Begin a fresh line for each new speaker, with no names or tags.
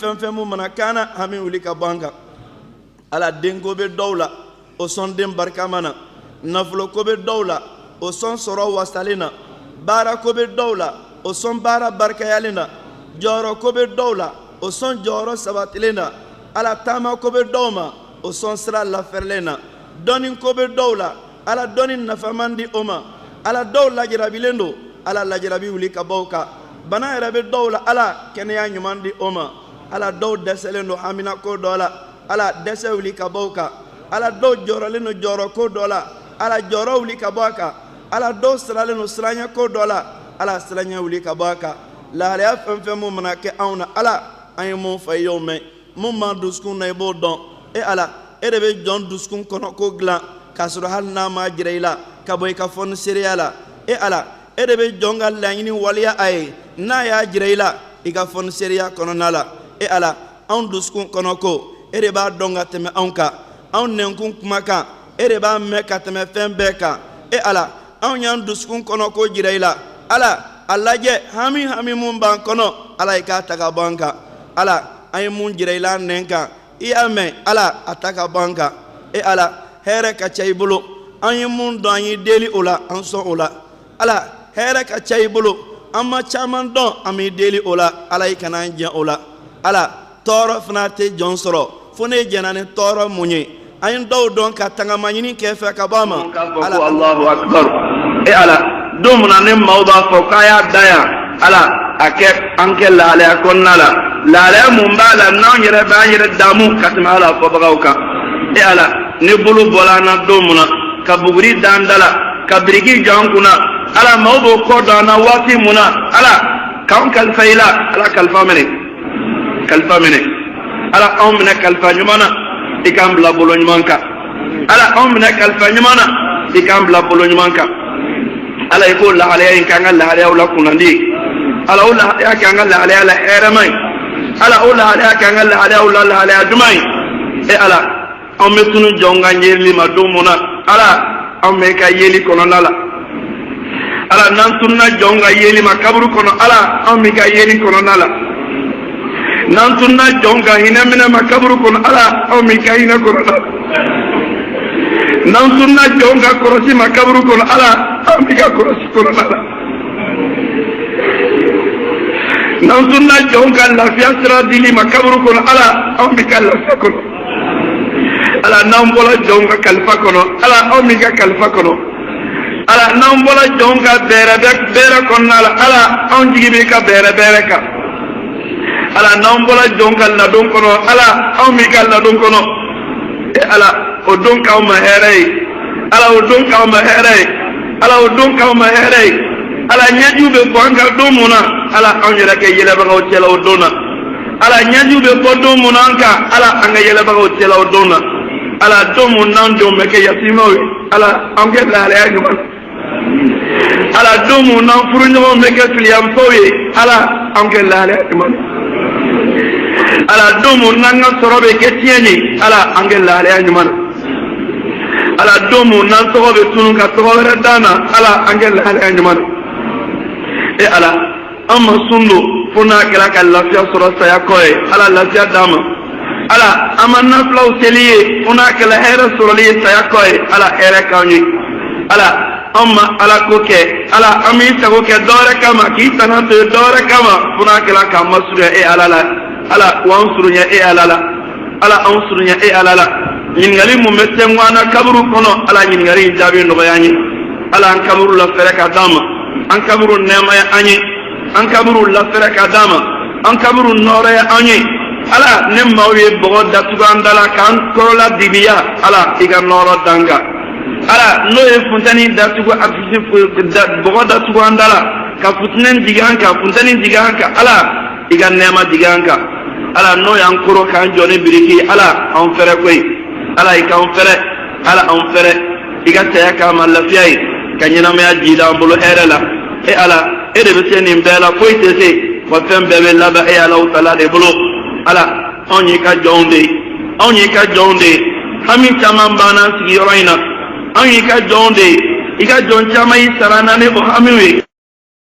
fɛn mana kana hami wuli ka bɔ an kan ala denko bɛ dɔw la o sɔn den barikama na nafolo ko bɛ dɔw la o sɔn sɔrɔ wasalen na baara ko bɛ dɔw la o sɔn baara barikayalen na jɔyɔrɔ ko bɛ dɔw la o sɔn jɔyɔrɔ sabatilen na ala taama ko bɛ dɔw ma o sɔn sira lafɛrɛlen na dɔnni ko bɛ dɔw la ala dɔnni nafaman di o ma ala dɔw lajarabilen don ala lajarabi wuli ka bɔ o kan bana yɛrɛ bɛ dɔw la ala kɛnɛya ɲuman di o ma ala dɔw dɛsɛlen don hamina ko dɔ la ala dɛsɛ wuli ka bɔ o kan ala dɔw jɔrɔlen don jɔrɔ ko dɔ la ala jɔrɔ wuli ka bɔ a kan ala dɔw siralen don siranɲɛ ko dɔ la ala siranɲɛ wuli ka bɔ a kan lahalaya fɛn mun mana kɛ anw na ala an ye mun fɔ i y'o mɛn mun b'an dusukun na i b'o dɔn ala e de bɛ jɔn dusukun kɔnɔ ko dilan k'a sɔrɔ hali n'a ma jira i la ka bɔ i ka fɔniseriya la ala e de bɛ jɔn ka laɲini waliya a ye n'a y'a jira i la i ka fɔniseriya kɔnɔna la ala anw dusukun kɔnɔ ko e de b'a dɔn ka tɛmɛ anw kan anw nɛnkun kumakan e de b'a mɛn ka tɛmɛ fɛn bɛɛ kan ala anw y'an dusukun kɔnɔ ko jira i la ala a lajɛ hami mun b'an kɔnɔ ala i k'a ta ka bɔ an kan ala an ye mun jira i la nɛn kan i y'a mɛn ala a ta ka bɔ an kan ala hɛrɛ ka ca i bolo an ye mun dɔn an ye deli o la an sɔn o la ala hɛrɛ ka ca i bolo an ma caman dɔn an bɛ deli o la ala i kana an jɛn o la ala tɔɔrɔ fana tɛ jɔn sɔrɔ fo ne jɛnna ni tɔɔrɔ mun ye an ye dɔw dɔn ka tangama ɲini kɛ fɛ ka bɔ a ma
ala Allahu akbar ala don mun na ne maaw b'a fɔ k'a y'a da yan ala a kɛ an kɛ lahalaya kɔnɔna la lahalaya mun b'a la n'anw yɛrɛ b'an yɛrɛ damu ka tɛmɛ ala fɔbagaw kan ala ne bolo bɔla an na don mun na ka buguri d'an da la ka biriki jɔ an kunna ala maaw b'o kɔ dɔn an na waati mun na ala k'anw kalifa i la ala kalifa minɛ ala anw minɛ kalifa ɲuman na i k'an bila bolo ɲuman kan ala anw minɛ kalifa ɲuman na i k'an bila bolo ɲuman kan ala i k'o lahalaya in k'an ka lahalayaw la kunnandi ala o lahalaya k'an ka lahalaya la hɛrɛma ye ala o lahalaya k'an ka lahalayaw la lahalaya duman ye ala anw bɛ tunu jɔn ka ɲɛrili ma don mun na ala anw bɛ ka yeli kɔnɔna la ala n'an tununa jɔn ka yeli ma kaburu kɔnɔ ala anw bɛ ka yeli kɔnɔna la n'an tununa jɔn ka hinɛ minɛ ma kaburu kɔnɔ ala anw bɛ ka hinɛ kɔnɔna la n'an tununa jɔn ka kɔlɔsi ma kaburu kɔnɔ ala anw bɛ ka kɔlɔsi kɔnɔna la n'an tununa jɔn ka lafiya sira dili ma kaburu kɔnɔ ala anw bɛ ka lafiya kɔnɔ ala n'an bɔra jɔn ka kalifa kɔnɔ ala anw bɛ ka kalifa kɔnɔ ala n'an bɔra jɔn ka bɛrɛ kɔnɔna la ala anw jigi bɛ ka bɛrɛ kan ala n'an bɔra jɔn ka ladon kɔnɔ ala anw bɛ ka ladon kɔnɔ ala o don k'aw ma hɛrɛ ye ala o don k'aw ma hɛrɛ ye ala o don k'aw ma hɛrɛ ye ala ɲɛjuw bɛ bɔ an kan don mun na ala anw yɛrɛ kɛ yɛlɛbagaw cɛla o don na ala ɲɛjuw bɛ bɔ don mun na an kan ala an ka yɛlɛbagaw cɛla o don na ala don mun n'an denw bɛ kɛ yatimaw ye ala an kɛ lahalaya ɲuman ala don mun n'an furuɲɔgɔnw bɛ kɛ filiyanfaw ye ala an kɛ lahalaya ɲuman ala don mun n'an ka sɔrɔ bɛ kɛ tiɲɛ ye ala an kɛ lahalaya ɲuman ala don mun n'an tɔgɔ bɛ tunun ka tɔgɔ wɛrɛ d'an na ala an kɛ lahalaya ɲuman ala an ma sun don fo n'a kɛra ka lafiya sɔrɔ saya kɔ ye ala lafiya d'an ma ala an ma nafilaw seli ye fo n'a kɛra hɛrɛ sɔrɔli ye saya kɔ ye ala hɛrɛ k'an ye ala an ma ala ko kɛ ala an b'i sago kɛ dɔwɛrɛ kama k'i tana to ye dɔwɛrɛ kama fo n'a kɛra k'an masurunya ala la ala w'an surunya ala la ala an surunya ala la ɲininkali mun bɛ tɛnku an na kaburu kɔnɔ ala ɲininkali in jaabi nɔgɔya an ye ala an kaburu lafɛrɛ ka d'an ma an kaburu nɛɛmaya an ye an kaburu lafɛrɛ ka d'an ma an kaburu nɔɔrɔya an ye ala ne maaw ye bɔgɔ datugu an da la k'an kɔrɔla dibiya ala i ka nɔɔrɔ d'an kan ala n'o ye funtɛni datugu bɔgɔ datugu an da la ka futinɛ jigin an kan funtɛni jigin an kan ala i ka nɛɛma jigin an kan ala n'o y'an koro k'an jɔ ni biriki ala anw fɛrɛ koyi ala i k'anw fɛrɛ ala anw fɛrɛ i ka saya k'an ma lafiya ye ka ɲɛnamaya jida an bolo hɛrɛ la ala e de bɛ se nin bɛɛ la foyi tɛ se wa fɛn bɛɛ bɛ labɛn e alaw tala de bolo ala anw y'i ka jɔnw de ye anw y'i ka jɔnw de ye hami caman b'an na sigiyɔrɔ in na anw y'i ka jɔnw de ye i ka jɔn caman y'i sara na ni o hamiw ye